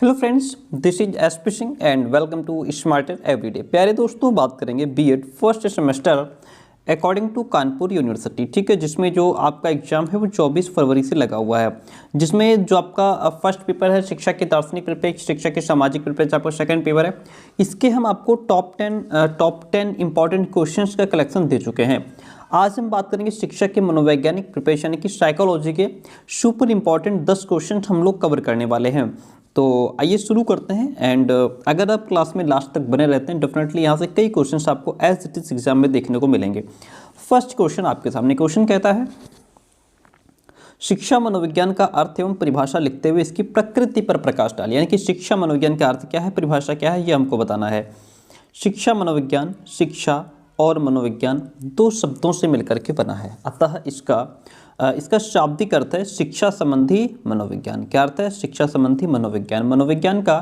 Hello friends, this is S P Singh and welcome to Smarter Everyday. प्यारे दोस्तों, बात करेंगे B Ed first semester according to Kanpur University. ठीक है, जिसमें जो आपका एग्जाम है वो 24 फरवरी से लगा हुआ है। जिसमें जो आपका फर्स्ट पेपर है शिक्षा के दार्शनिक परिप्रेक्ष्य, शिक्षा के सामाजिक परिप्रेक्ष्य, आपका सेकंड पेपर है। इसके हम आपको टॉप 10 इंपॉर्टेंट क्वेश्चंस का कलेक्शन दे चुके हैं। आज हम बात करेंगे शिक्षा के मनोवैज्ञानिक प्रिपरेशन यानी कि साइकोलॉजी के सुपर इंपॉर्टेंट 10 क्वेश्चन हम लोग कवर करने वाले हैं। तो आइए शुरू करते हैं। एंड अगर आप क्लास में लास्ट तक बने रहते हैं, डेफिनेटली यहाँ से कई क्वेश्चंस आपको एज इट इज एग्जाम में देखने को मिलेंगे। फर्स्ट क्वेश्चन आपके सामने क्वेश्चन कहता है, शिक्षा मनोविज्ञान का अर्थ एवं परिभाषा लिखते हुए इसकी प्रकृति पर प्रकाश डालिए। यानी कि शिक्षा मनोविज्ञान का अर्थ क्या है, परिभाषा क्या है, ये हमको बताना है। शिक्षा मनोविज्ञान, शिक्षा और मनोविज्ञान दो शब्दों से मिलकर के बना है, अतः इसका शाब्दिक अर्थ है शिक्षा संबंधी मनोविज्ञान। क्या अर्थ है? शिक्षा संबंधी मनोविज्ञान। मनोविज्ञान का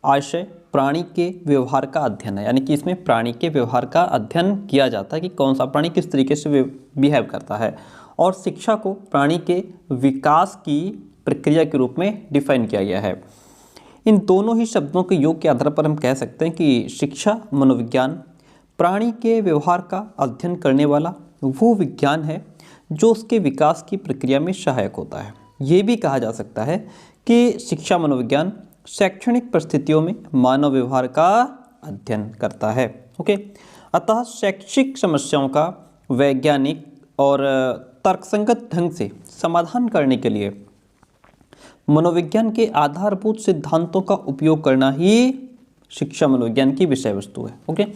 आशय प्राणी के व्यवहार का अध्ययन है, यानी कि इसमें प्राणी के व्यवहार का अध्ययन किया जाता है कि कौन सा प्राणी किस तरीके से बिहेव करता है। और शिक्षा को प्राणी के विकास की प्रक्रिया के रूप में डिफाइन किया गया है। इन दोनों ही शब्दों के योग के आधार पर हम कह सकते हैं कि शिक्षा मनोविज्ञान प्राणी के व्यवहार का अध्ययन करने वाला वो विज्ञान है जो उसके विकास की प्रक्रिया में सहायक होता है। ये भी कहा जा सकता है कि शिक्षा मनोविज्ञान शैक्षणिक परिस्थितियों में मानव व्यवहार का अध्ययन करता है। ओके, अतः शैक्षिक समस्याओं का वैज्ञानिक और तर्कसंगत ढंग से समाधान करने के लिए मनोविज्ञान के आधारभूत सिद्धांतों का उपयोग करना ही शिक्षा मनोविज्ञान की विषय वस्तु है। ओके,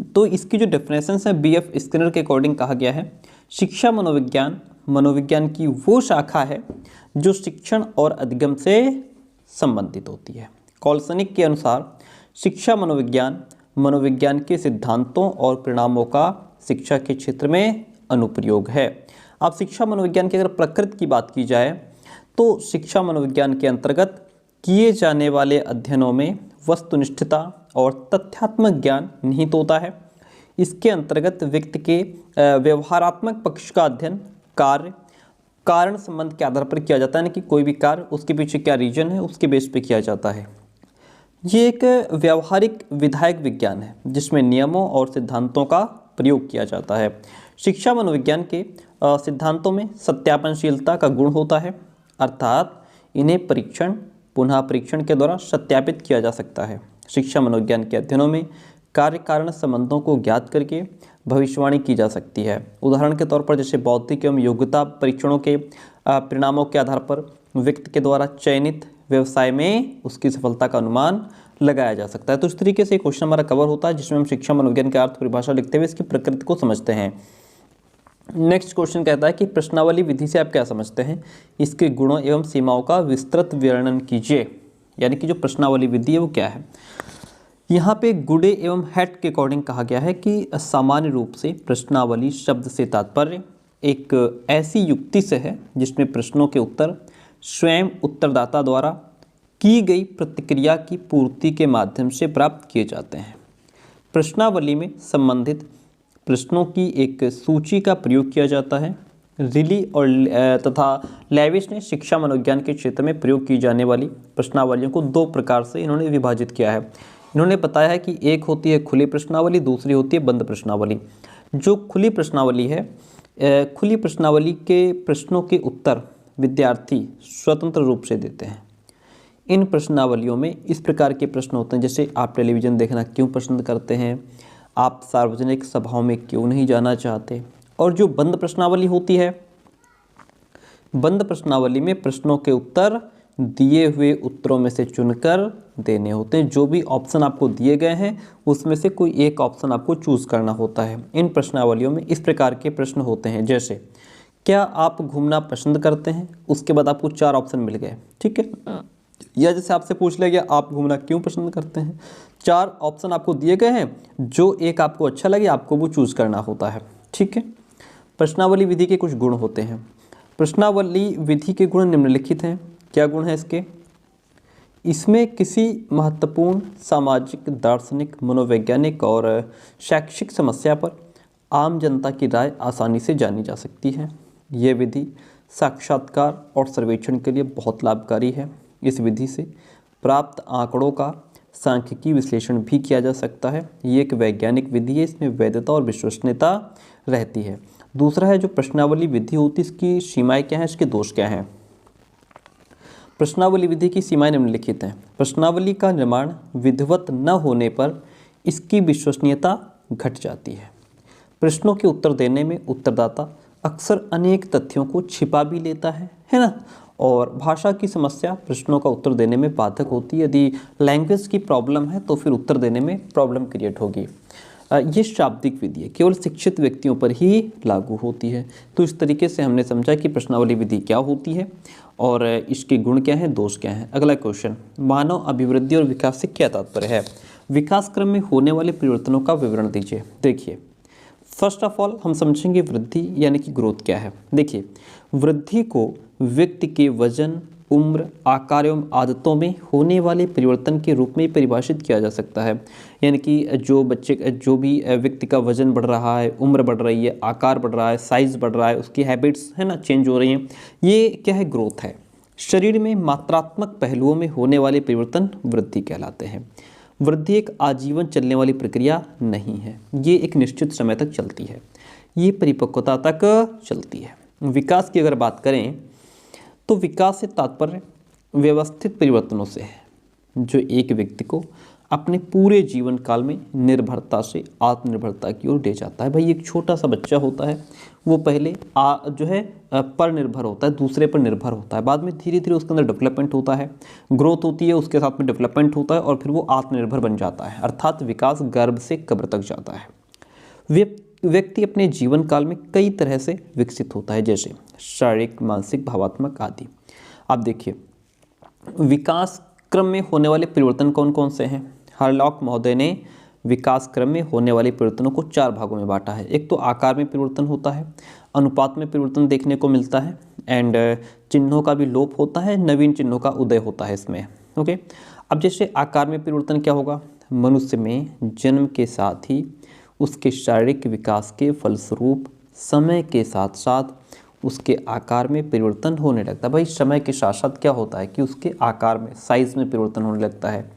तो इसकी जो डेफिनेशन है बीएफ स्किनर के अकॉर्डिंग कहा गया है, शिक्षा मनोविज्ञान की वो शाखा है जो शिक्षण और अधिगम से संबंधित होती है। कॉल्सनिक के अनुसार शिक्षा मनोविज्ञान के सिद्धांतों और परिणामों का शिक्षा के क्षेत्र में अनुप्रयोग है। अब शिक्षा मनोविज्ञान की अगर प्रकृति की बात की जाए तो शिक्षा मनोविज्ञान के अंतर्गत किए जाने वाले अध्ययनों में वस्तुनिष्ठता और तथ्यात्मक ज्ञान निहित होता है। इसके अंतर्गत व्यक्ति के व्यवहारात्मक पक्ष का अध्ययन कारण संबंध के आधार पर किया जाता है, यानी कि कोई भी कार्य उसके पीछे क्या रीजन है उसके बेस पे किया जाता है। ये एक व्यवहारिक विधायक विज्ञान है जिसमें नियमों और सिद्धांतों का प्रयोग किया जाता है। शिक्षा मनोविज्ञान के सिद्धांतों में सत्यापनशीलता का गुण होता है, अर्थात इन्हें पुनः परीक्षण के द्वारा सत्यापित किया जा सकता है। शिक्षा मनोविज्ञान के अध्ययनों में कार्य कारण संबंधों को ज्ञात करके भविष्यवाणी की जा सकती है। उदाहरण के तौर पर जैसे बौद्धिक एवं योग्यता परीक्षणों के परिणामों के आधार पर व्यक्ति के द्वारा चयनित व्यवसाय में उसकी सफलता का अनुमान लगाया जा सकता है। तो इस तरीके से क्वेश्चन हमारा कवर होता है जिसमें हम शिक्षा मनोविज्ञान के अर्थ परिभाषा लिखते हुए इसकी प्रकृति को समझते हैं। नेक्स्ट क्वेश्चन कहता है कि प्रश्नावली विधि से आप क्या समझते हैं, इसके गुणों एवं सीमाओं का विस्तृत वर्णन कीजिए। यानी कि जो प्रश्नावली विधि है वो क्या है। यहाँ पे गुडे एवं हेट के अकॉर्डिंग कहा गया है कि सामान्य रूप से प्रश्नावली शब्द से तात्पर्य एक ऐसी युक्ति से है जिसमें प्रश्नों के उत्तर स्वयं उत्तरदाता द्वारा की गई प्रतिक्रिया की पूर्ति के माध्यम से प्राप्त किए जाते हैं। प्रश्नावली में संबंधित प्रश्नों की एक सूची का प्रयोग किया जाता है। रिली और तथा लेविस ने शिक्षा मनोविज्ञान के क्षेत्र में प्रयोग की जाने वाली प्रश्नावलियों को दो प्रकार से इन्होंने विभाजित किया है। इन्होंने बताया है कि एक होती है खुली प्रश्नावली, दूसरी होती है बंद प्रश्नावली। जो खुली प्रश्नावली है, खुली प्रश्नावली के प्रश्नों के उत्तर विद्यार्थी स्वतंत्र रूप से देते हैं। इन प्रश्नावलियों में इस प्रकार के प्रश्न होते हैं जैसे आप टेलीविज़न देखना क्यों पसंद करते हैं, आप सार्वजनिक सभाओं में क्यों नहीं जाना चाहते। और जो बंद प्रश्नावली होती है, बंद प्रश्नावली में प्रश्नों के उत्तर दिए हुए उत्तरों में से चुनकर देने होते हैं। जो भी ऑप्शन आपको दिए गए हैं उसमें से कोई एक ऑप्शन आपको चूज करना होता है। इन प्रश्नावलियों में इस प्रकार के प्रश्न होते हैं जैसे क्या आप घूमना पसंद करते हैं, उसके बाद आपको 4 ऑप्शन मिल गए, ठीक है। या जैसे आपसे पूछ लिया गया आप घूमना क्यों पसंद करते हैं, 4 ऑप्शन आपको दिए गए हैं, जो एक आपको अच्छा लगे आपको वो चूज करना होता है, ठीक है। प्रश्नावली विधि के कुछ गुण होते हैं। प्रश्नावली विधि के गुण निम्नलिखित हैं। क्या गुण है इसके? इसमें किसी महत्वपूर्ण सामाजिक, दार्शनिक, मनोवैज्ञानिक और शैक्षिक समस्या पर आम जनता की राय आसानी से जानी जा सकती है। ये विधि साक्षात्कार और सर्वेक्षण के लिए बहुत लाभकारी है। इस विधि से प्राप्त आंकड़ों का सांख्यिकीय विश्लेषण भी किया जा सकता है। ये एक वैज्ञानिक विधि है, इसमें वैधता और विश्वसनीयता रहती है। दूसरा है जो प्रश्नावली विधि होती है, इसकी सीमाएं क्या हैं, इसके दोष क्या हैं। प्रश्नावली विधि की सीमाएं निम्नलिखित हैं। प्रश्नावली का निर्माण विधिवत न होने पर इसकी विश्वसनीयता घट जाती है। प्रश्नों के उत्तर देने में उत्तरदाता अक्सर अनेक तथ्यों को छिपा भी लेता है ना। और भाषा की समस्या प्रश्नों का उत्तर देने में बाधक होती है। यदि लैंग्वेज की प्रॉब्लम है तो फिर उत्तर देने में प्रॉब्लम क्रिएट होगी। ये शाब्दिक विधि है, केवल शिक्षित व्यक्तियों पर ही लागू होती है। तो इस तरीके से हमने समझा कि प्रश्नावली विधि क्या होती है और इसके गुण क्या हैं, दोष क्या हैं। अगला क्वेश्चन, मानव अभिवृद्धि और विकास से क्या तात्पर्य है। विकास क्रम में होने वाले परिवर्तनों का विवरण दीजिए। देखिए, फर्स्ट ऑफ ऑल हम समझेंगे वृद्धि यानी कि ग्रोथ क्या है। देखिए, वृद्धि को व्यक्ति के वजन, उम्र, आकार एवं आदतों में होने वाले परिवर्तन के रूप में परिभाषित किया जा सकता है। यानी कि जो भी व्यक्ति का वजन बढ़ रहा है, उम्र बढ़ रही है, आकार बढ़ रहा है, साइज बढ़ रहा है, उसकी हैबिट्स है ना चेंज हो रही हैं, ये क्या है, ग्रोथ है। शरीर में मात्रात्मक पहलुओं में होने वाले परिवर्तन वृद्धि कहलाते हैं। वृद्धि एक आजीवन चलने वाली प्रक्रिया नहीं है, ये एक निश्चित समय तक चलती है, ये परिपक्वता तक चलती है। विकास की अगर बात करें तो विकास से तात्पर्य व्यवस्थित परिवर्तनों से है, जो एक व्यक्ति को अपने पूरे जीवन काल में निर्भरता से आत्मनिर्भरता की ओर ले जाता है। भाई, एक छोटा सा बच्चा होता है, वो पहले पर निर्भर होता है, दूसरे पर निर्भर होता है, बाद में धीरे धीरे उसके अंदर डेवलपमेंट होता है, ग्रोथ होती है, उसके साथ में डेवलपमेंट होता है और फिर वो आत्मनिर्भर बन जाता है। अर्थात विकास गर्भ से कब्र तक जाता है। व्यक्ति अपने जीवन काल में कई तरह से विकसित होता है, जैसे शारीरिक, मानसिक, भावात्मक आदि। आप देखिए, विकास क्रम में होने वाले परिवर्तन कौन कौन से हैं। हार्लॉक महोदय ने विकास क्रम में होने वाले परिवर्तनों को 4 भागों में बांटा है। एक तो आकार में परिवर्तन होता है, अनुपात में परिवर्तन देखने को मिलता है, एंड चिन्हों का भी लोप होता है, नवीन चिन्हों का उदय होता है इसमें। ओके, अब जैसे आकार में परिवर्तन क्या होगा, मनुष्य में जन्म के साथ ही उसके शारीरिक विकास के फलस्वरूप समय के साथ साथ उसके आकार में परिवर्तन होने लगता है। भाई, समय के साथ साथ क्या होता है कि उसके आकार में, साइज़ में परिवर्तन होने लगता है।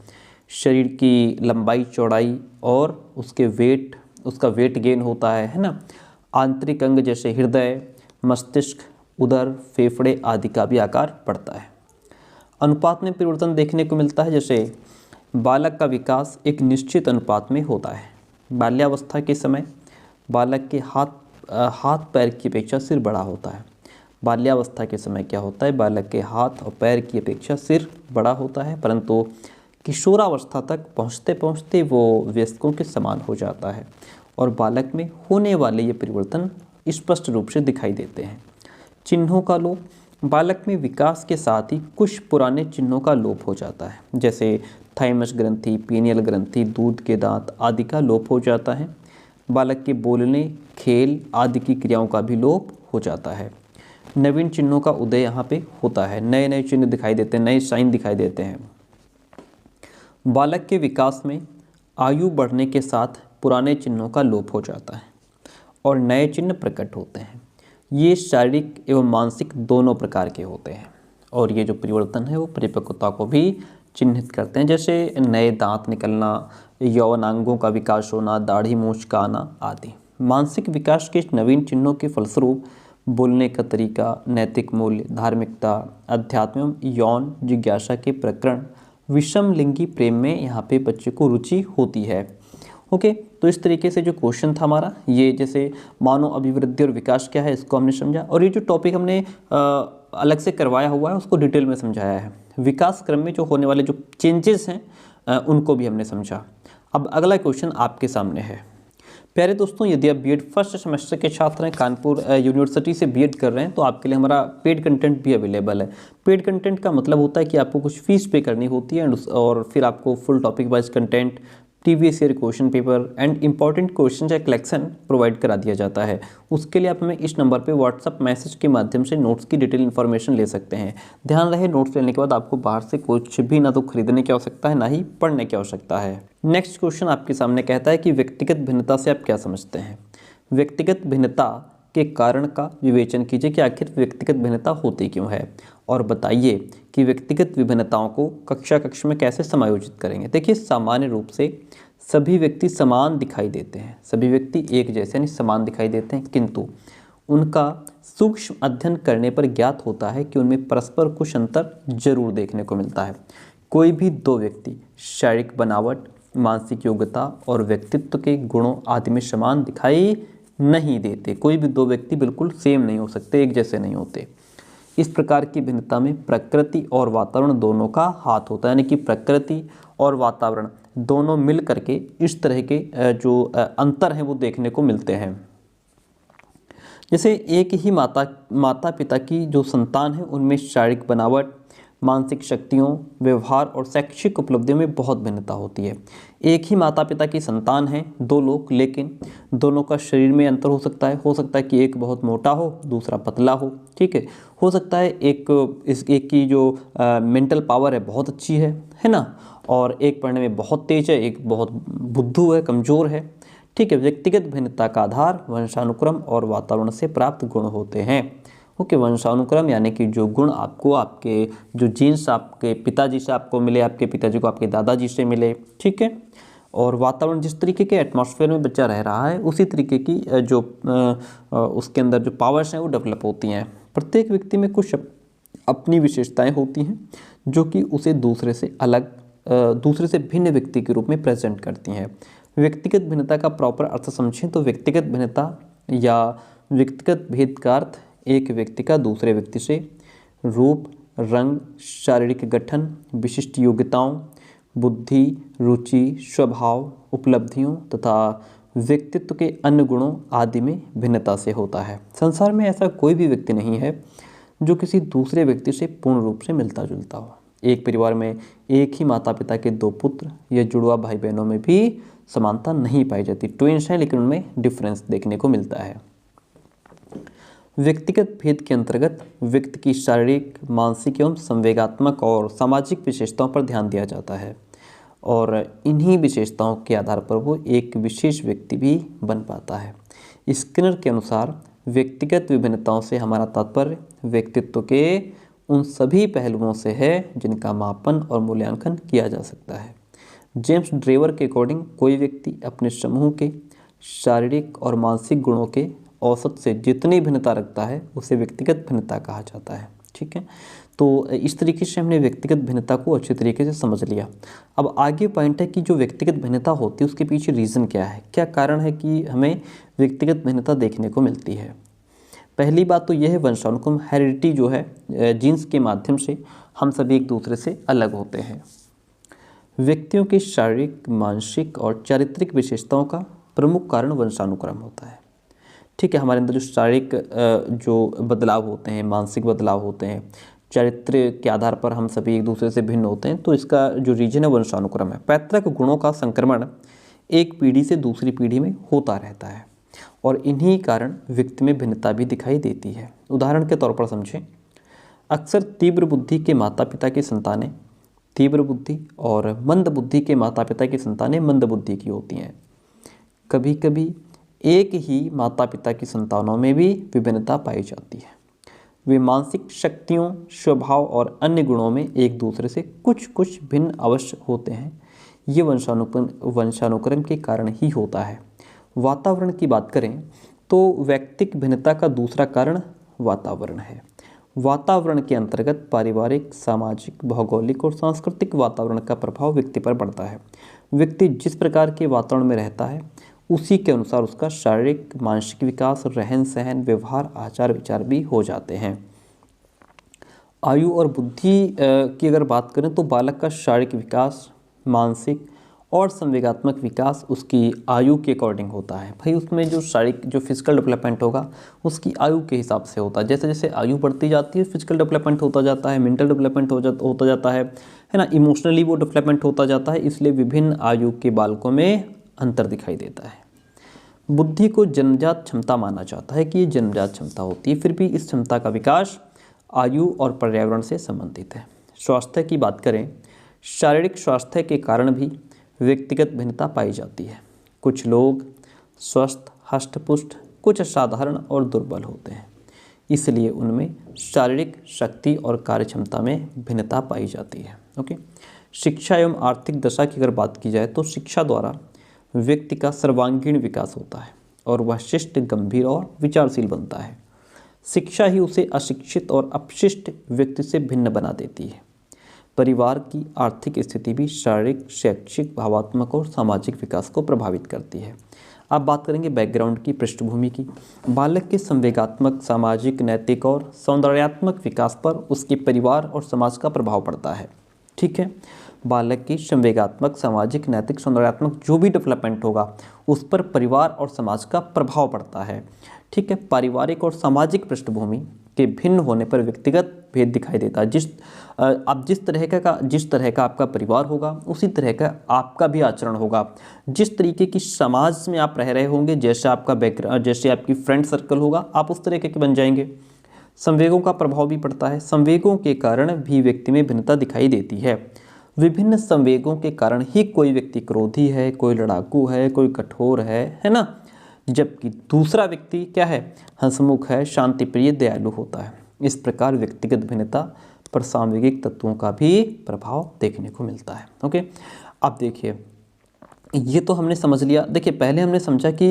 शरीर की लंबाई, चौड़ाई और उसका वेट गेन होता है ना। आंतरिक अंग जैसे हृदय, मस्तिष्क, उदर, फेफड़े आदि का भी आकार बढ़ता है। अनुपात में परिवर्तन देखने को मिलता है, जैसे बालक का विकास एक निश्चित अनुपात में होता है। बाल्यावस्था के समय बालक के हाथ पैर की अपेक्षा सिर बड़ा होता है। बाल्यावस्था के समय क्या होता है, बालक के हाथ और पैर की अपेक्षा सिर बड़ा होता है, परंतु किशोरावस्था तक पहुँचते पहुँचते वो वयस्कों के समान हो जाता है और बालक में होने वाले ये परिवर्तन स्पष्ट रूप से दिखाई देते हैं। चिन्हों का लोप, बालक में विकास के साथ ही कुछ पुराने चिन्हों का लोप हो जाता है, जैसे थाइमस ग्रंथि, पीनियल ग्रंथि, दूध के दांत आदि का लोप हो जाता है। बालक के बोलने, खेल आदि की क्रियाओं का भी लोप हो जाता है। नवीन चिन्हों का उदय यहाँ पे होता है, नए नए चिन्ह दिखाई देते हैं, नए साइन दिखाई देते हैं। बालक के विकास में आयु बढ़ने के साथ पुराने चिन्हों का लोप हो जाता है और नए चिन्ह प्रकट होते हैं। ये शारीरिक एवं मानसिक दोनों प्रकार के होते हैं और ये जो परिवर्तन है वो परिपक्वता को भी चिन्हित करते हैं, जैसे नए दांत निकलना, यौवनांगों का विकास होना, दाढ़ी मूंछ का आना आदि। मानसिक विकास के नवीन चिन्हों के फलस्वरूप बोलने का तरीका, नैतिक मूल्य, धार्मिकता, अध्यात्म एवं यौन जिज्ञासा के प्रकरण, विषम लिंगी प्रेम में यहाँ पे बच्चे को रुचि होती है। ओके, तो इस तरीके से जो क्वेश्चन था हमारा, ये जैसे मानव अभिवृद्धि और विकास क्या है इसको हमने समझा, और ये जो टॉपिक हमने अलग से करवाया हुआ है उसको डिटेल में समझाया है। विकास क्रम में जो होने वाले जो चेंजेस हैं उनको भी हमने समझा। अब अगला क्वेश्चन आपके सामने है। प्यारे दोस्तों, यदि आप बीएड फर्स्ट सेमेस्टर के छात्र हैं, कानपुर यूनिवर्सिटी से बीएड कर रहे हैं, तो आपके लिए हमारा पेड कंटेंट भी अवेलेबल है। पेड कंटेंट का मतलब होता है कि आपको कुछ फीस पे करनी होती है और फिर आपको full topic wise content, previous year question paper and important question या कलेक्शन प्रोवाइड करा दिया जाता है। उसके लिए आप हमें इस नंबर पे व्हाट्सअप मैसेज के माध्यम से नोट्स की डिटेल इन्फॉर्मेशन ले सकते हैं। ध्यान रहे, नोट्स लेने के बाद आपको बाहर से कुछ भी ना तो खरीदने की आवश्यकता है, ना ही पढ़ने की आवश्यकता है। नेक्स्ट क्वेश्चन आपके सामने कहता है कि व्यक्तिगत भिन्नता से आप क्या समझते हैं। व्यक्तिगत भिन्नता के कारण का विवेचन कीजिए कि आखिर व्यक्तिगत भिन्नता होती क्यों है और बताइए कि व्यक्तिगत विभिन्नताओं को कक्षा कक्ष में कैसे समायोजित करेंगे। देखिए, सामान्य रूप से सभी व्यक्ति समान दिखाई देते हैं, सभी व्यक्ति एक जैसे नहीं समान दिखाई देते हैं, किंतु उनका सूक्ष्म अध्ययन करने पर ज्ञात होता है कि उनमें परस्पर कुछ अंतर जरूर देखने को मिलता है। कोई भी दो व्यक्ति शारीरिक बनावट, मानसिक योग्यता और व्यक्तित्व के गुणों आदि में समान दिखाई नहीं देते। कोई भी दो व्यक्ति बिल्कुल सेम नहीं हो सकते, एक जैसे नहीं होते। इस प्रकार की भिन्नता में प्रकृति और वातावरण दोनों का हाथ होता है, यानी कि प्रकृति और वातावरण दोनों मिल करके इस तरह के जो अंतर हैं वो देखने को मिलते हैं। जैसे एक ही माता पिता की जो संतान है उनमें शारीरिक बनावट, मानसिक शक्तियों, व्यवहार और शैक्षिक उपलब्धियों में बहुत भिन्नता होती है। एक ही माता पिता की संतान है दो लोग, लेकिन दोनों का शरीर में अंतर हो सकता है कि एक बहुत मोटा हो, दूसरा पतला हो, ठीक हो सकता है एक की जो मेंटल पावर है बहुत अच्छी है ना, और एक पढ़ने में बहुत तेज है, एक बहुत बुद्धू है, कमज़ोर है, ठीक है। व्यक्तिगत भिन्नता का आधार वंशानुक्रम और वातावरण से प्राप्त गुण होते हैं। ओके, वंशानुक्रम यानी कि जो गुण आपको आपके जो जीन्स आपके पिताजी से आपको मिले, आपके पिताजी को आपके दादाजी से मिले, ठीक है। और वातावरण जिस तरीके के एटमॉस्फेयर में बच्चा रह रहा है उसी तरीके की जो उसके अंदर जो पावर्स हैं वो डेवलप होती हैं। प्रत्येक व्यक्ति में कुछ अपनी विशेषताएं होती हैं जो कि उसे दूसरे से भिन्न व्यक्ति के रूप में प्रेजेंट करती हैं। व्यक्तिगत भिन्नता का प्रॉपर अर्थ समझें तो व्यक्तिगत भिन्नता या व्यक्तिगत भेद का अर्थ एक व्यक्ति का दूसरे व्यक्ति से रूप, रंग, शारीरिक गठन, विशिष्ट योग्यताओं, बुद्धि, रुचि, स्वभाव, उपलब्धियों तथा व्यक्तित्व के अन्य गुणों आदि में भिन्नता से होता है। संसार में ऐसा कोई भी व्यक्ति नहीं है जो किसी दूसरे व्यक्ति से पूर्ण रूप से मिलता जुलता हो। एक परिवार में एक ही माता पिता के दो पुत्र या जुड़वा भाई बहनों में भी समानता नहीं पाई जाती। ट्विंस हैं लेकिन उनमें डिफरेंस देखने को मिलता है। व्यक्तिगत भेद के अंतर्गत व्यक्ति की शारीरिक, मानसिक एवं संवेगात्मक और सामाजिक विशेषताओं पर ध्यान दिया जाता है और इन्हीं विशेषताओं के आधार पर वो एक विशेष व्यक्ति भी बन पाता है। स्किनर के अनुसार व्यक्तिगत विभिन्नताओं से हमारा तात्पर्य व्यक्तित्व के उन सभी पहलुओं से है जिनका मापन और मूल्यांकन किया जा सकता है। जेम्स ड्रेवर के अकॉर्डिंग कोई व्यक्ति अपने समूह के शारीरिक और मानसिक गुणों के औसत से जितनी भिन्नता रखता है उसे व्यक्तिगत भिन्नता कहा जाता है, ठीक है। तो इस तरीके से हमने व्यक्तिगत भिन्नता को अच्छी तरीके से समझ लिया। अब आगे पॉइंट है कि जो व्यक्तिगत भिन्नता होती है उसके पीछे रीज़न क्या है, क्या कारण है कि हमें व्यक्तिगत भिन्नता देखने को मिलती है। पहली बात तो यह है वंशानुक्रम, हेरिडिटी जो है जीन्स के माध्यम से हम सभी एक दूसरे से अलग होते हैं। व्यक्तियों की शारीरिक, मानसिक और चारित्रिक विशेषताओं का प्रमुख कारण वंशानुक्रम होता है, ठीक है। हमारे अंदर जो शारीरिक जो बदलाव होते हैं, मानसिक बदलाव होते हैं, चरित्र के आधार पर हम सभी एक दूसरे से भिन्न होते हैं, तो इसका जो रीजन है वंशानुक्रम है। पैतृक गुणों का संक्रमण एक पीढ़ी से दूसरी पीढ़ी में होता रहता है और इन्हीं कारण व्यक्ति में भिन्नता भी दिखाई देती है। उदाहरण के तौर पर समझें, अक्सर तीव्र बुद्धि के माता पिता की संतानें तीव्र बुद्धि और मंद बुद्धि के माता पिता की संतानें मंद बुद्धि की होती हैं। कभी कभी एक ही माता पिता की संतानों में भी विभिन्नता पाई जाती है। वे मानसिक शक्तियों, स्वभाव और अन्य गुणों में एक दूसरे से कुछ भिन्न अवश्य होते हैं। ये वंशानुक्रम के कारण ही होता है। वातावरण की बात करें तो व्यक्तिक भिन्नता का दूसरा कारण वातावरण है। वातावरण के अंतर्गत पारिवारिक, सामाजिक, भौगोलिक और सांस्कृतिक वातावरण का प्रभाव व्यक्ति पर पड़ता है। व्यक्ति जिस प्रकार के वातावरण में रहता है उसी के अनुसार उसका शारीरिक, मानसिक विकास, रहन सहन, व्यवहार, आचार विचार भी हो जाते हैं। आयु और बुद्धि की अगर बात करें तो बालक का शारीरिक विकास, मानसिक और संवेगात्मक विकास उसकी आयु के अकॉर्डिंग होता है। भाई उसमें जो शारीरिक जो फिजिकल डेवलपमेंट होगा उसकी आयु के हिसाब से होता है। जैसे जैसे आयु बढ़ती जाती है फिजिकल डेवलपमेंट होता जाता है, मेंटल डेवलपमेंट होता जाता है ना, इमोशनली वो डेवलपमेंट होता जाता है। इसलिए विभिन्न आयु के बालकों में अंतर दिखाई देता है। बुद्धि को जन्मजात क्षमता माना जाता है कि ये जन्मजात क्षमता होती है, फिर भी इस क्षमता का विकास आयु और पर्यावरण से संबंधित है। स्वास्थ्य की बात करें, शारीरिक स्वास्थ्य के कारण भी व्यक्तिगत भिन्नता पाई जाती है। कुछ लोग स्वस्थ, हष्टपुष्ट, कुछ असाधारण और दुर्बल होते हैं। इसलिए उनमें शारीरिक शक्ति और कार्यक्षमता में भिन्नता पाई जाती है। ओके, शिक्षा एवं आर्थिक दशा की अगर बात की जाए तो शिक्षा द्वारा व्यक्ति का सर्वांगीण विकास होता है और वह शिष्ट, गंभीर और विचारशील बनता है। शिक्षा ही उसे अशिक्षित और अपशिष्ट व्यक्ति से भिन्न बना देती है। परिवार की आर्थिक स्थिति भी शारीरिक, शैक्षिक, भावात्मक और सामाजिक विकास को प्रभावित करती है। अब बात करेंगे बैकग्राउंड की, पृष्ठभूमि की। बालक के संवेगात्मक, सामाजिक, नैतिक और सौंदर्यात्मक विकास पर उसके परिवार और समाज का प्रभाव पड़ता है। ठीक है, बालक की संवेगात्मक, सामाजिक, नैतिक, सौंदर्यात्मक जो भी डेवलपमेंट होगा उस पर परिवार और समाज का प्रभाव पड़ता है। ठीक है, पारिवारिक और सामाजिक पृष्ठभूमि के भिन्न होने पर व्यक्तिगत भेद दिखाई देता है। जिस तरह का आपका परिवार होगा उसी तरह का आपका भी आचरण होगा। जिस तरीके की समाज में आप रह रहे होंगे, जैसे आपका बैकग्राउंड, जैसे आपकी फ्रेंड सर्कल होगा, आप उस तरीके के बन जाएंगे। संवेगों का प्रभाव भी पड़ता है। संवेगों के कारण भी व्यक्ति में भिन्नता दिखाई देती है। विभिन्न संवेगों के कारण ही कोई व्यक्ति क्रोधी है, कोई लड़ाकू है, कोई कठोर है ना, जबकि दूसरा व्यक्ति क्या है, हंसमुख है, शांतिप्रिय, दयालु होता है। इस प्रकार व्यक्तिगत भिन्नता पर सामूहिक तत्वों का भी प्रभाव देखने को मिलता है। ओके, अब देखिए, ये तो हमने समझ लिया। देखिए, पहले हमने समझा कि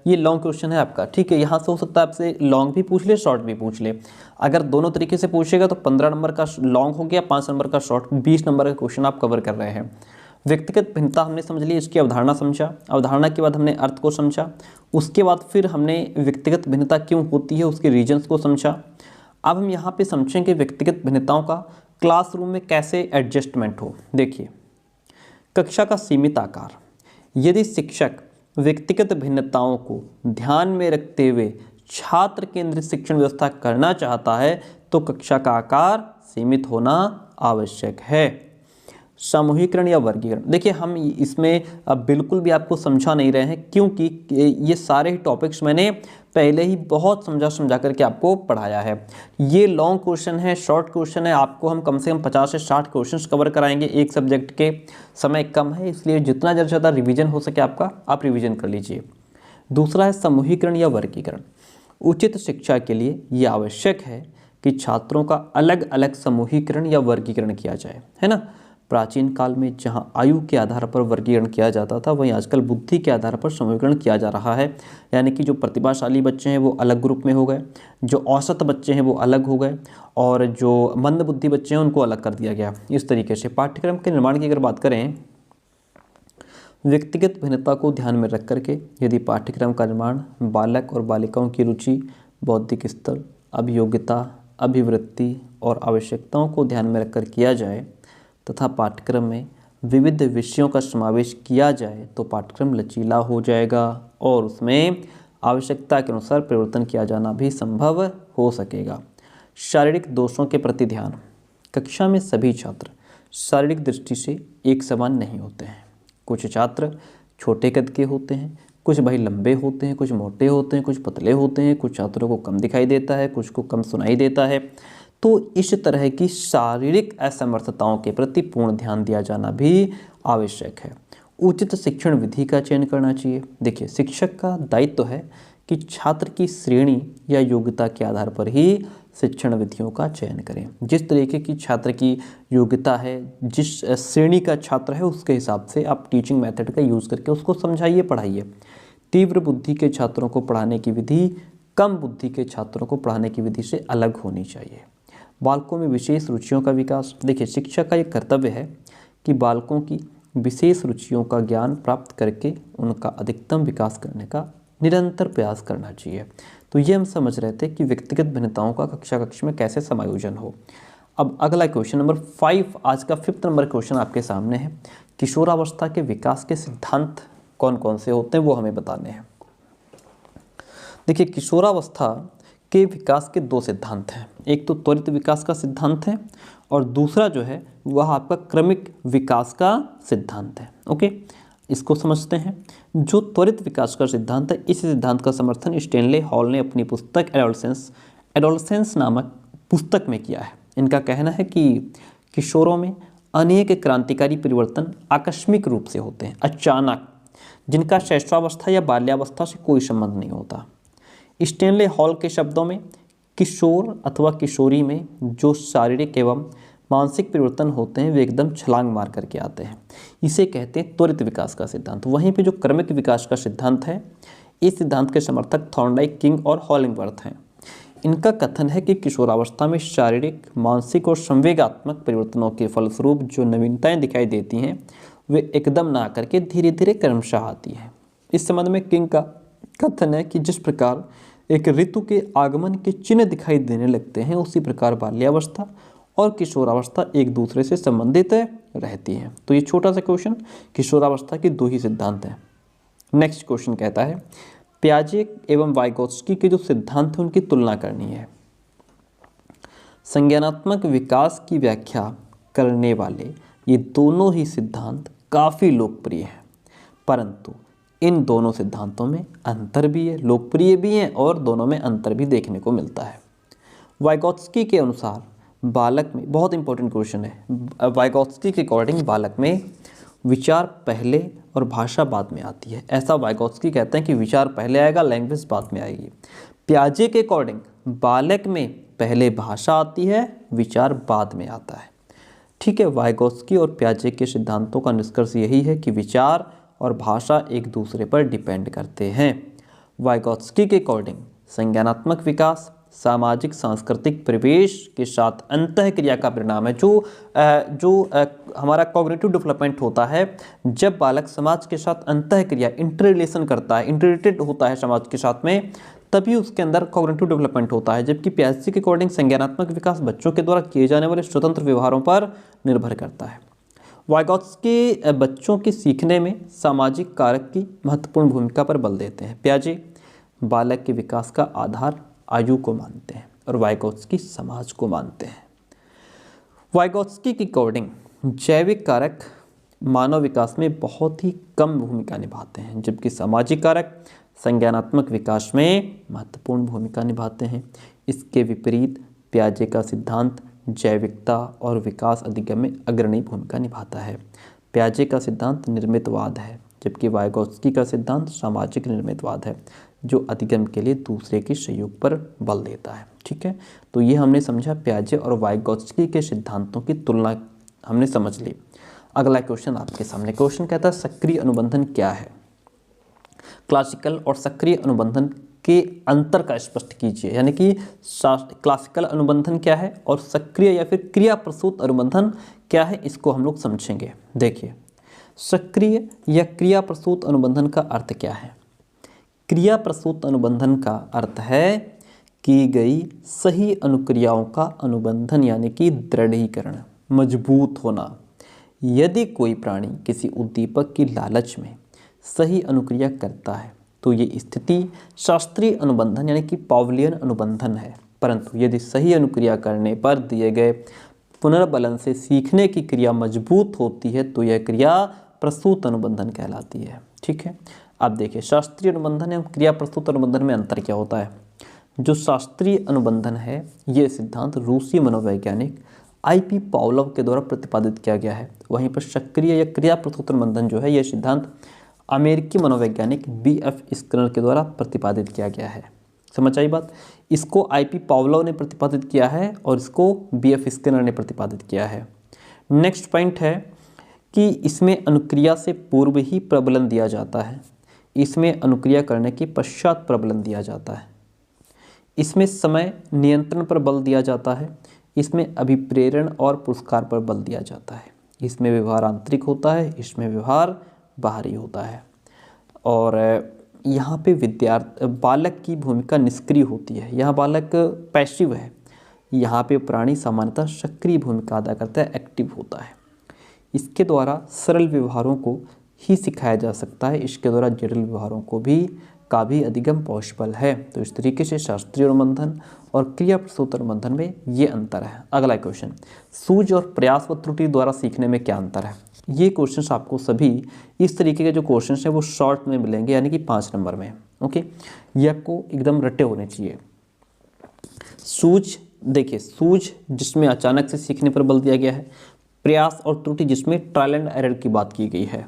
ये लॉन्ग क्वेश्चन है आपका। ठीक है, यहाँ से हो सकता है आपसे लॉन्ग भी पूछ ले, शॉर्ट भी पूछ ले। अगर दोनों तरीके से पूछेगा तो 15 नंबर का लॉन्ग हो गया, 5 नंबर का शॉर्ट, 20 नंबर का क्वेश्चन आप कवर कर रहे हैं। व्यक्तिगत भिन्नता हमने समझ ली, इसकी अवधारणा समझा, अवधारणा के बाद हमने अर्थ को समझा, उसके बाद फिर हमने व्यक्तिगत भिन्नता क्यों होती है उसके रीजन्स को समझा। अब हम यहाँ पे समझेंगे व्यक्तिगत भिन्नताओं का क्लासरूम में कैसे एडजस्टमेंट हो। देखिए, कक्षा का सीमित आकार, यदि शिक्षक व्यक्तिगत भिन्नताओं को ध्यान में रखते हुए छात्र केंद्रित शिक्षण व्यवस्था करना चाहता है तो कक्षा का आकार सीमित होना आवश्यक है। सामूहिकरण या वर्गीकरण, देखिए हम इसमें अब बिल्कुल भी आपको समझा नहीं रहे हैं, क्योंकि ये सारे ही टॉपिक्स मैंने पहले ही बहुत समझा करके आपको पढ़ाया है। ये लॉन्ग क्वेश्चन है, शॉर्ट क्वेश्चन है, आपको हम कम से कम 50 से 60 क्वेश्चंस कवर कराएंगे। एक सब्जेक्ट के समय कम है, इसलिए जितना ज़्यादा रिवीजन हो सके आपका, आप रिवीजन कर लीजिए। दूसरा है समूहीकरण या वर्गीकरण। उचित शिक्षा के लिए ये आवश्यक है कि छात्रों का अलग अलग समूहीकरण या वर्गीकरण किया जाए, है ना। प्राचीन काल में जहां आयु के आधार पर वर्गीकरण किया जाता था, वहीं आजकल बुद्धि के आधार पर समूहीकरण किया जा रहा है। यानी कि जो प्रतिभाशाली बच्चे हैं वो अलग ग्रुप में हो गए, जो औसत बच्चे हैं वो अलग हो गए, और जो मंद बुद्धि बच्चे हैं उनको अलग कर दिया गया। इस तरीके से पाठ्यक्रम के निर्माण की अगर बात करें, व्यक्तिगत भिन्नता को ध्यान में रख करके यदि पाठ्यक्रम का निर्माण बालक और बालिकाओं की रुचि, बौद्धिक स्तर, अभियोग्यता, अभिवृत्ति और आवश्यकताओं को ध्यान में रखकर किया जाए तथा पाठ्यक्रम में विविध विषयों का समावेश किया जाए तो पाठ्यक्रम लचीला हो जाएगा और उसमें आवश्यकता के अनुसार परिवर्तन किया जाना भी संभव हो सकेगा। शारीरिक दोषों के प्रति ध्यान, कक्षा में सभी छात्र शारीरिक दृष्टि से एक समान नहीं होते हैं। कुछ छात्र छोटे कद के होते हैं, कुछ भाई लंबे होते हैं, कुछ मोटे होते हैं, कुछ पतले होते हैं, कुछ छात्रों को कम दिखाई देता है, कुछ को कम सुनाई देता है। तो इस तरह की शारीरिक असमर्थताओं के प्रति पूर्ण ध्यान दिया जाना भी आवश्यक है। उचित शिक्षण विधि का चयन करना चाहिए। देखिए, शिक्षक का दायित्व है कि छात्र की श्रेणी या योग्यता के आधार पर ही शिक्षण विधियों का चयन करें। जिस तरीके की छात्र की योग्यता है, जिस श्रेणी का छात्र है, उसके हिसाब से आप टीचिंग मेथड का यूज़ करके उसको समझाइए, पढ़ाइए। तीव्र बुद्धि के छात्रों को पढ़ाने की विधि कम बुद्धि के छात्रों को पढ़ाने की विधि से अलग होनी चाहिए। बालकों में विशेष रुचियों का विकास, देखिए शिक्षक का एक कर्तव्य है कि बालकों की विशेष रुचियों का ज्ञान प्राप्त करके उनका अधिकतम विकास करने का निरंतर प्रयास करना चाहिए। तो ये हम समझ रहे थे कि व्यक्तिगत भिन्नताओं का कक्षा कक्ष में कैसे समायोजन हो। अब अगला क्वेश्चन नंबर 5, आज का 5th नंबर क्वेश्चन आपके सामने है। किशोरावस्था के विकास के सिद्धांत कौन कौन से होते हैं वो हमें बताने हैं। देखिए, किशोरावस्था के विकास के 2 सिद्धांत हैं। एक तो त्वरित विकास का सिद्धांत है और दूसरा जो है वह आपका क्रमिक विकास का सिद्धांत है। ओके, इसको समझते हैं। जो त्वरित विकास का सिद्धांत है, इस सिद्धांत का समर्थन स्टैनले हॉल ने अपनी पुस्तक एडोलसेंस नामक पुस्तक में किया है। इनका कहना है कि किशोरों में अनेक क्रांतिकारी परिवर्तन आकस्मिक रूप से होते हैं, अचानक, जिनका शैशवावस्था या बाल्यावस्था से कोई संबंध नहीं होता। स्टैनले हॉल के शब्दों में किशोर अथवा किशोरी में जो शारीरिक एवं मानसिक परिवर्तन होते हैं वे एकदम छलांग मार करके आते हैं। इसे कहते हैं त्वरित विकास का सिद्धांत। वहीं पे जो क्रमिक विकास का सिद्धांत है, इस सिद्धांत के समर्थक थॉर्नडाइक, किंग और हॉलिंगवर्थ हैं। इनका कथन है कि किशोरावस्था में शारीरिक, मानसिक और संवेगात्मक परिवर्तनों के फलस्वरूप जो नवीनताएं दिखाई देती हैं वे एकदम ना करके धीरे धीरे क्रमशः आती हैं। इस संबंध में किंग का कथन है कि जिस प्रकार एक ऋतु के आगमन के चिन्ह दिखाई देने लगते हैं, उसी प्रकार बाल्यावस्था और किशोरावस्था एक दूसरे से संबंधित रहती है। तो ये छोटा सा क्वेश्चन, किशोरावस्था के दो ही सिद्धांत हैं। नेक्स्ट क्वेश्चन कहता है पियाजे एवं वाइगोत्स्की के जो सिद्धांत हैं उनकी तुलना करनी है। संज्ञानात्मक विकास की व्याख्या करने वाले ये दोनों ही सिद्धांत काफ़ी लोकप्रिय हैं, परंतु इन दोनों सिद्धांतों में अंतर भी है, लोकप्रिय भी हैं और दोनों में अंतर भी देखने को मिलता है। वाइगोत्स्की के अनुसार बालक में, बहुत इंपॉर्टेंट क्वेश्चन है, वाइगोत्स्की के अकॉर्डिंग बालक में विचार पहले और भाषा बाद में आती है। ऐसा वाइगोत्स्की कहते हैं कि विचार पहले आएगा, लैंग्वेज बाद में आएगी। पियाजे के अकॉर्डिंग बालक में पहले भाषा आती है, विचार बाद में आता है। ठीक है, वाइगोत्स्की और पियाजे के सिद्धांतों का निष्कर्ष यही है कि विचार और भाषा एक दूसरे पर डिपेंड करते हैं। वाइगोत्स्की के अकॉर्डिंग संज्ञानात्मक विकास सामाजिक सांस्कृतिक परिवेश के साथ अंतःक्रिया का परिणाम है। जो हमारा कॉग्निटिव डेवलपमेंट होता है, जब बालक समाज के साथ अंतःक्रिया इंटर रिलेशन करता है, इंटरेक्टेड होता है समाज के साथ में, तभी उसके अंदर कॉग्निटिव डेवलपमेंट होता है। जबकि पियाजे के अकॉर्डिंग संज्ञानात्मक विकास बच्चों के द्वारा किए जाने वाले स्वतंत्र व्यवहारों पर निर्भर करता है। वाइगोत्स्की बच्चों के सीखने में सामाजिक कारक की महत्वपूर्ण भूमिका पर बल देते हैं। पियाजे बालक के विकास का आधार आयु को मानते हैं और वाइगोत्स्की समाज को मानते हैं। वाइगोत्स्की के अकॉर्डिंग जैविक कारक मानव विकास में बहुत ही कम भूमिका निभाते हैं, जबकि सामाजिक कारक संज्ञानात्मक विकास में महत्वपूर्ण भूमिका निभाते हैं। इसके विपरीत पियाजे का सिद्धांत जैविकता और विकास अधिगम में अग्रणी भूमिका निभाता है। पियाजे का सिद्धांत निर्मितवाद है, जबकि वाइगोत्स्की का सिद्धांत सामाजिक निर्मितवाद है, जो अधिगम के लिए दूसरे के सहयोग पर बल देता है। ठीक है, तो ये हमने समझा पियाजे और वाइगोत्स्की के सिद्धांतों की तुलना हमने समझ ली। अगला क्वेश्चन आपके सामने, क्वेश्चन कहता है सक्रिय अनुबंधन क्या है। क्लासिकल और सक्रिय अनुबंधन के अंतर का स्पष्ट कीजिए, यानी कि क्लासिकल अनुबंधन क्या है और सक्रिय या फिर क्रिया प्रसूत अनुबंधन क्या है, इसको हम लोग समझेंगे। देखिए, सक्रिय या क्रिया प्रसूत अनुबंधन का अर्थ क्या है। क्रिया प्रसूत अनुबंधन का अर्थ है की गई सही अनुक्रियाओं का अनुबंधन, यानी कि दृढ़ीकरण, मजबूत होना। यदि कोई प्राणी किसी उद्दीपक की लालच में सही अनुक्रिया करता है तो ये स्थिति शास्त्रीय अनुबंधन यानी कि पावलियन अनुबंधन है। परंतु यदि सही अनुक्रिया करने पर दिए गए पुनर्बलन से सीखने की क्रिया मजबूत होती है तो यह क्रिया प्रसूत अनुबंधन कहलाती है। ठीक है, अब देखिए शास्त्रीय अनुबंधन एवं क्रिया प्रसूत अनुबंधन में अंतर क्या होता है। जो शास्त्रीय अनुबंधन है, ये सिद्धांत रूसी मनोवैज्ञानिक I.P. पावलोव के द्वारा प्रतिपादित किया गया है। वहीं पर सक्रिय या क्रिया प्रसूत अनुबंधन जो है, यह सिद्धांत अमेरिकी मनोवैज्ञानिक B.F. स्किनर के द्वारा प्रतिपादित किया गया है। समझ आई बात। इसको I.P. पावलोव ने प्रतिपादित किया है और इसको B.F. स्किनर ने प्रतिपादित किया है। नेक्स्ट पॉइंट है कि इसमें अनुक्रिया से पूर्व ही प्रबलन दिया जाता है, इसमें अनुक्रिया करने के पश्चात प्रबलन दिया जाता है, इसमें समय नियंत्रण पर बल दिया जाता है, इसमें अभिप्रेरण और पुरस्कार पर बल दिया जाता है, इसमें व्यवहार आंतरिक होता है, इसमें व्यवहार बाहरी होता है। और यहाँ पे बालक की भूमिका निष्क्रिय होती है, यहाँ बालक पैसिव है, यहाँ पे प्राणी सामान्यतः सक्रिय भूमिका अदा करता है, एक्टिव होता है। इसके द्वारा सरल व्यवहारों को ही सिखाया जा सकता है, इसके द्वारा जटिल व्यवहारों को का भी अधिगम पॉसिबल है। तो इस तरीके से शास्त्रीय अनुबंधन और क्रिया प्रसूत अनुबंधन में ये अंतर है। अगला क्वेश्चन, सूझ और प्रयास व त्रुटि द्वारा सीखने में क्या अंतर है। ये क्वेश्चंस आपको सभी इस तरीके के जो क्वेश्चंस हैं वो शॉर्ट में मिलेंगे, यानी कि 5 नंबर में। ओके, ये आपको एकदम रटे होने चाहिए। सूझ, देखिए सूझ जिसमें अचानक से सीखने पर बल दिया गया है, प्रयास और त्रुटि जिसमें ट्रायल एंड एरर की बात की गई है।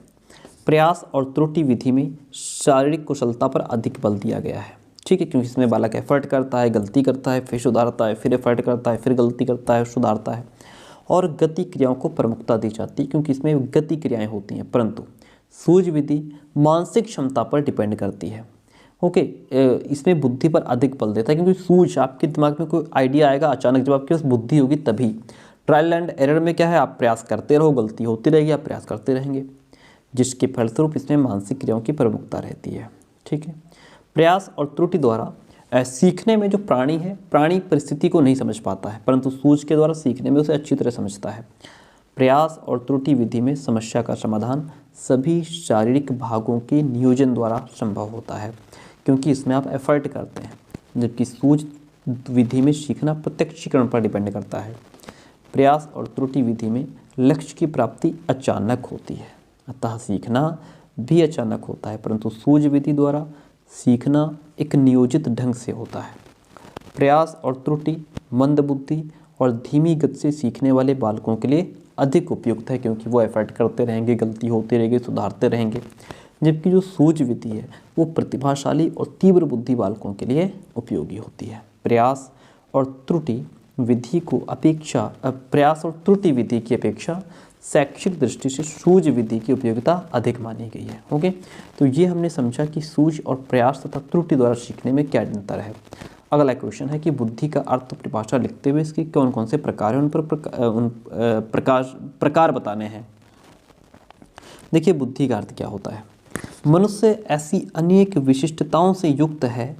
प्रयास और त्रुटि विधि में शारीरिक कुशलता पर अधिक बल दिया गया है। ठीक है, क्योंकि इसमें बालक एफर्ट करता है, गलती करता है, फिर सुधारता है, फिर एफर्ट करता है, फिर गलती करता है, सुधारता है, और गति क्रियाओं को प्रमुखता दी जाती है क्योंकि इसमें गति क्रियाएं होती हैं। परंतु सूझ विधि मानसिक क्षमता पर डिपेंड करती है। ओके, इसमें बुद्धि पर अधिक बल देता है क्योंकि सूझ, आपके दिमाग में कोई आइडिया आएगा अचानक, जब आपके पास बुद्धि होगी तभी। ट्रायल एंड एरर में क्या है, आप प्रयास करते रहो, गलती होती रहेगी, आप प्रयास करते रहेंगे, जिसके फलस्वरूप इसमें मानसिक क्रियाओं की प्रमुखता रहती है। ठीक है, प्रयास और त्रुटि द्वारा सीखने में जो प्राणी है, प्राणी परिस्थिति को नहीं समझ पाता है, परंतु सूझ के द्वारा सीखने में उसे अच्छी तरह समझता है। प्रयास और त्रुटि विधि में समस्या का समाधान सभी शारीरिक भागों के नियोजन द्वारा संभव होता है क्योंकि इसमें आप एफर्ट करते हैं, जबकि सूझ विधि में सीखना प्रत्यक्षीकरण पर डिपेंड करता है। प्रयास और त्रुटि विधि में लक्ष्य की प्राप्ति अचानक होती है, अतः सीखना भी अचानक होता है, परंतु सूझ विधि द्वारा सीखना एक नियोजित ढंग से होता है। प्रयास और त्रुटि मंद बुद्धि और धीमी गति से सीखने वाले बालकों के लिए अधिक उपयुक्त है क्योंकि वो एफर्ट करते रहेंगे, गलती होती रहेगी, सुधारते रहेंगे, जबकि जो सूझ विधि है वो प्रतिभाशाली और तीव्र बुद्धि बालकों के लिए उपयोगी होती है। प्रयास और त्रुटि विधि की अपेक्षा शैक्षिक दृष्टि से सूझ विधि की उपयोगिता अधिक मानी गई है। ओके, तो ये हमने समझा कि सूझ और प्रयास तथा त्रुटि द्वारा सीखने में क्या अंतर है। अगला क्वेश्चन है कि बुद्धि का अर्थ परिभाषा लिखते हुए इसके कौन कौन से प्रकार हैं, उन पर प्रकार बताने हैं। देखिए, बुद्धि का अर्थ क्या होता है। मनुष्य ऐसी अनेक विशिष्टताओं से युक्त है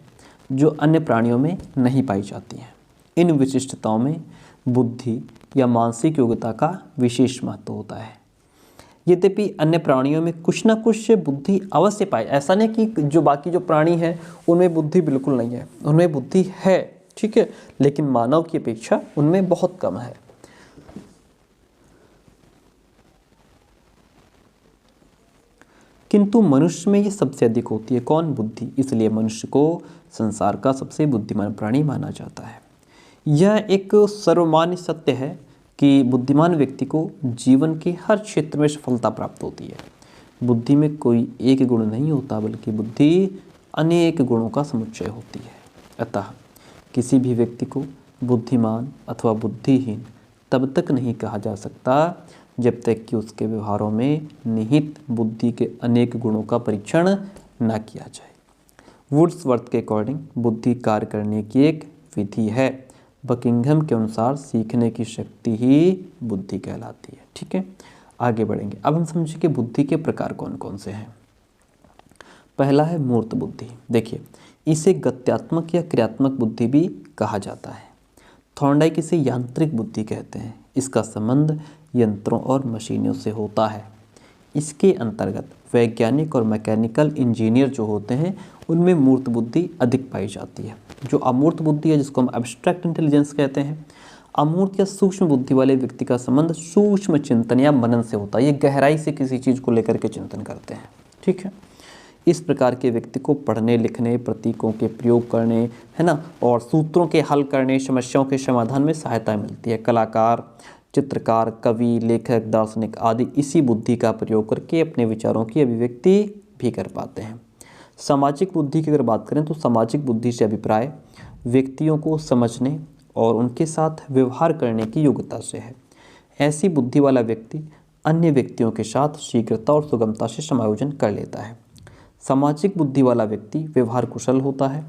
जो अन्य प्राणियों में नहीं पाई जाती हैं। इन विशिष्टताओं में बुद्धि या मानसिक योग्यता का विशेष महत्व होता है। यद्यपि अन्य प्राणियों में कुछ ना कुछ बुद्धि अवश्य पाए, ऐसा नहीं कि जो बाकी जो प्राणी हैं उनमें बुद्धि बिल्कुल नहीं है, उनमें बुद्धि है, ठीक है, लेकिन मानव की अपेक्षा उनमें बहुत कम है। किंतु मनुष्य में ये सबसे अधिक होती है। कौन? बुद्धि। इसलिए मनुष्य को संसार का सबसे बुद्धिमान प्राणी माना जाता है। यह एक सर्वमान्य सत्य है कि बुद्धिमान व्यक्ति को जीवन के हर क्षेत्र में सफलता प्राप्त होती है। बुद्धि में कोई एक गुण नहीं होता, बल्कि बुद्धि अनेक गुणों का समुच्चय होती है। अतः किसी भी व्यक्ति को बुद्धिमान अथवा बुद्धिहीन तब तक नहीं कहा जा सकता जब तक कि उसके व्यवहारों में निहित बुद्धि के अनेक गुणों का परीक्षण न किया जाए। वुड्सवर्थ के अकॉर्डिंग बुद्धि कार्य करने की एक विधि है। बकिंघम के अनुसार सीखने की शक्ति ही बुद्धि कहलाती है। ठीक है, आगे बढ़ेंगे। अब हम समझें कि बुद्धि के प्रकार कौन कौन से हैं। पहला है मूर्त बुद्धि। देखिए, इसे गत्यात्मक या क्रियात्मक बुद्धि भी कहा जाता है। थॉर्नडाइक इसे यांत्रिक बुद्धि कहते हैं। इसका संबंध यंत्रों और मशीनों से होता है। इसके अंतर्गत वैज्ञानिक और मैकेनिकल इंजीनियर जो होते हैं उनमें मूर्त बुद्धि अधिक पाई जाती है। जो अमूर्त बुद्धि है, जिसको हम एब्स्ट्रैक्ट इंटेलिजेंस कहते हैं, अमूर्त या सूक्ष्म बुद्धि वाले व्यक्ति का संबंध सूक्ष्म चिंतन या मनन से होता है। ये गहराई से किसी चीज़ को लेकर के चिंतन करते हैं। ठीक है, इस प्रकार के व्यक्ति को पढ़ने लिखने, प्रतीकों के प्रयोग करने, है ना, और सूत्रों के हल करने, समस्याओं के समाधान में सहायता मिलती है। कलाकार, चित्रकार, कवि, लेखक, दार्शनिक आदि इसी बुद्धि का प्रयोग करके अपने विचारों की अभिव्यक्ति भी कर पाते हैं। सामाजिक बुद्धि की अगर बात करें तो सामाजिक बुद्धि से अभिप्राय व्यक्तियों को समझने और उनके साथ व्यवहार करने की योग्यता से है। ऐसी बुद्धि वाला व्यक्ति अन्य व्यक्तियों के साथ शीघ्रता और सुगमता से समायोजन कर लेता है। सामाजिक बुद्धि वाला व्यक्ति व्यवहार कुशल होता है।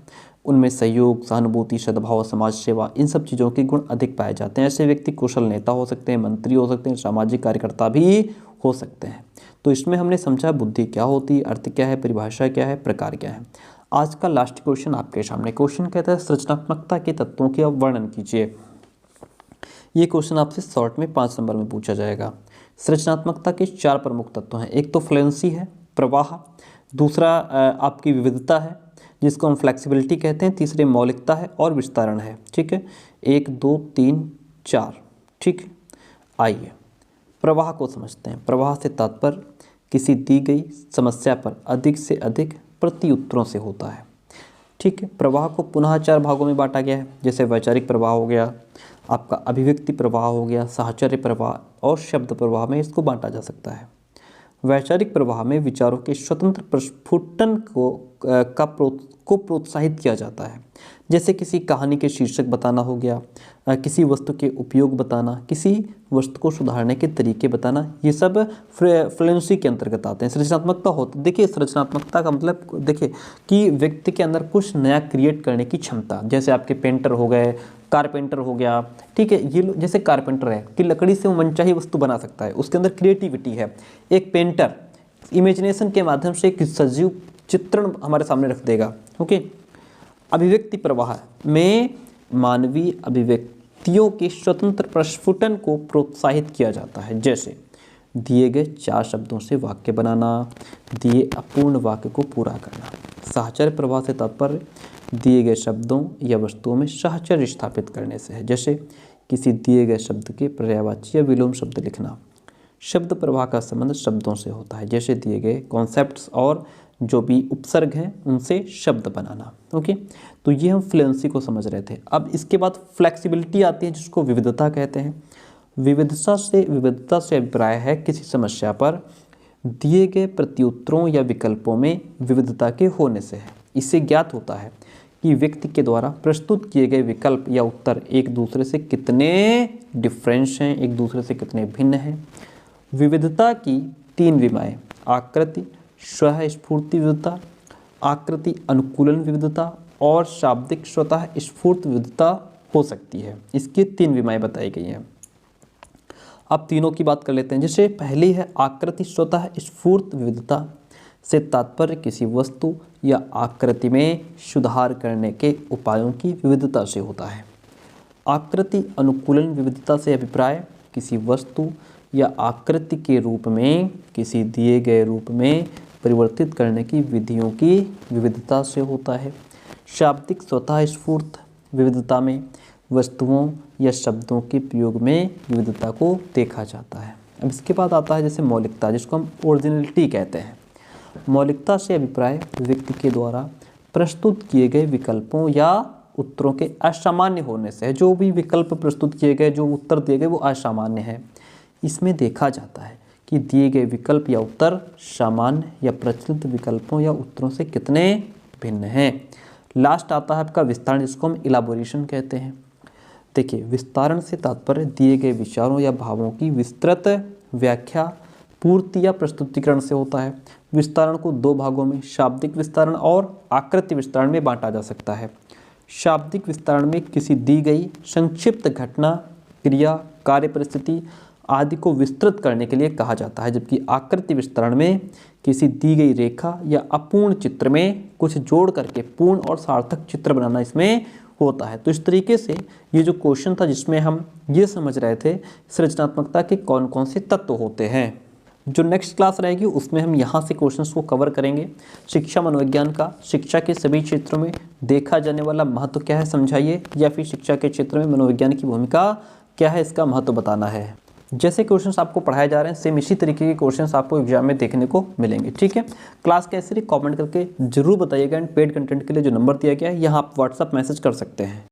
उनमें सहयोग, सहानुभूति, सद्भाव, समाज सेवा, इन सब चीज़ों के गुण अधिक पाए जाते हैं। ऐसे व्यक्ति कुशल नेता हो सकते हैं, मंत्री हो सकते हैं, सामाजिक कार्यकर्ता भी हो सकते हैं। तो इसमें हमने समझा बुद्धि क्या होती है, अर्थ क्या है, परिभाषा क्या है, प्रकार क्या है। आज का लास्ट क्वेश्चन आपके सामने। क्वेश्चन कहता है सृजनात्मकता के तत्वों के अब वर्णन कीजिए। ये क्वेश्चन आपसे शॉर्ट में 5 नंबर में पूछा जाएगा। सृजनात्मकता के 4 प्रमुख तत्व हैं। एक तो फ्लुएंसी है, प्रवाह। दूसरा आपकी विविधता है, जिसको हम फ्लेक्सिबिलिटी कहते हैं। तीसरे मौलिकता है और विस्तारण है। ठीक है, 1 2 3 4। ठीक है, आइए प्रवाह को समझते हैं। प्रवाह से तात्पर्य किसी दी गई समस्या पर अधिक से अधिक प्रत्युत्तरों से होता है। ठीक है, प्रवाह को पुनः 4 भागों में बांटा गया है। जैसे वैचारिक प्रवाह हो गया, आपका अभिव्यक्ति प्रवाह हो गया, साहचर्य प्रवाह और शब्द प्रवाह में इसको बांटा जा सकता है। वैचारिक प्रवाह में विचारों के स्वतंत्र प्रस्फुटन को प्रोत्साहित किया जाता है। जैसे किसी कहानी के शीर्षक बताना हो गया, किसी वस्तु के उपयोग बताना, किसी वस्तु को सुधारने के तरीके बताना, ये सब फ्लुएंसी के अंतर्गत आते हैं। सृजनात्मकता होती, देखिए सृजनात्मकता का मतलब देखिए कि व्यक्ति के अंदर कुछ नया क्रिएट करने की क्षमता। जैसे आपके पेंटर हो गए, कारपेंटर हो गया, ठीक है, ये जैसे कारपेंटर है कि लकड़ी से वो मनचाही वस्तु बना सकता है, उसके अंदर क्रिएटिविटी है। एक पेंटर इमेजिनेशन के माध्यम से एक सजीव चित्रण हमारे सामने रख देगा। ओके, अभिव्यक्ति प्रवाह में मानवीय अभिव्यक्तियों के स्वतंत्र प्रस्फुटन को प्रोत्साहित किया जाता है। जैसे दिए गए 4 शब्दों से वाक्य बनाना, दिए अपूर्ण वाक्य को पूरा करना। साहचर्य प्रवाह से तात्पर्य दिए गए शब्दों या वस्तुओं में साहचर्य स्थापित करने से है। जैसे किसी दिए गए शब्द के पर्यायवाची या विलोम शब्द लिखना। शब्द प्रवाह का संबंध शब्दों से होता है, जैसे दिए गए कॉन्सेप्ट्स और जो भी उपसर्ग हैं उनसे शब्द बनाना। ओके, तो ये हम फ्लुएंसी को समझ रहे थे। अब इसके बाद फ्लेक्सिबिलिटी आती है, जिसको विविधता कहते हैं। विविधता से अभिप्राय है किसी समस्या पर दिए गए प्रत्युत्तरों या विकल्पों में विविधता के होने से है। इससे ज्ञात होता है कि व्यक्ति के द्वारा प्रस्तुत किए गए विकल्प या उत्तर एक दूसरे से कितने डिफरेंस हैं, एक दूसरे से कितने भिन्न हैं। विविधता की 3 विमाएँ: आकृति स्वतः स्फूर्ति विविधता, आकृति अनुकूलन विविधता और शाब्दिक स्वतः स्फूर्त विविधता हो सकती है। इसकी 3 विमाएँ बताई गई हैं। अब तीनों की बात कर लेते हैं। जैसे पहली है आकृति स्वतः स्फूर्त विविधता से तात्पर्य किसी वस्तु या आकृति में सुधार करने के उपायों की विविधता से होता है। आकृति अनुकूलन विविधता से अभिप्राय किसी वस्तु या आकृति के रूप में किसी दिए गए रूप में परिवर्तित करने की विधियों की विविधता से होता है। शाब्दिक स्वतः स्फूर्त विविधता में वस्तुओं या शब्दों के प्रयोग में विविधता को देखा जाता है। अब इसके बाद आता है जैसे मौलिकता, जिसको हम ओरिजिनलिटी कहते हैं। मौलिकता से अभिप्राय व्यक्ति के द्वारा प्रस्तुत किए गए विकल्पों या उत्तरों के असामान्य होने से है। जो भी विकल्प प्रस्तुत किए गए, जो उत्तर दिए गए, वो असामान्य है। इसमें देखा जाता है कि दिए गए विकल्प या उत्तर सामान्य या प्रचलित विकल्पों या उत्तरों से कितने भिन्न हैं। लास्ट आता है आपका विस्तारण, जिसको हम इलाबोरेशन कहते हैं। देखिए, विस्तारण से तात्पर्य दिए गए विचारों या भावों की विस्तृत व्याख्या, पूर्ति या प्रस्तुतिकरण से होता है। विस्तारण को 2 भागों में शाब्दिक विस्तारण और आकृति विस्तारण में बांटा जा सकता है। शाब्दिक विस्तारण में किसी दी गई संक्षिप्त घटना, क्रिया, कार्य परिस्थिति आदि को विस्तृत करने के लिए कहा जाता है, जबकि आकृति विस्तारण में किसी दी गई रेखा या अपूर्ण चित्र में कुछ जोड़ करके पूर्ण और सार्थक चित्र बनाना इसमें होता है। तो इस तरीके से ये जो क्वेश्चन था, जिसमें हम ये समझ रहे थे सृजनात्मकता के कौन कौन से तत्व होते हैं। जो नेक्स्ट क्लास रहेगी उसमें हम यहाँ से क्वेश्चंस को कवर करेंगे। शिक्षा मनोविज्ञान का शिक्षा के सभी क्षेत्रों में देखा जाने वाला महत्व क्या है समझाइए, या फिर शिक्षा के क्षेत्र में मनोविज्ञान की भूमिका क्या है, इसका महत्व बताना है। जैसे क्वेश्चंस आपको पढ़ाए जा रहे हैं सेम इसी तरीके के क्वेश्चंस आपको एग्जाम में देखने को मिलेंगे। ठीक है, क्लास कैसे रही कमेंट करके जरूर बताइएगा। एंड पेड कंटेंट के लिए जो नंबर दिया गया है यहाँ आप व्हाट्सअप मैसेज कर सकते हैं।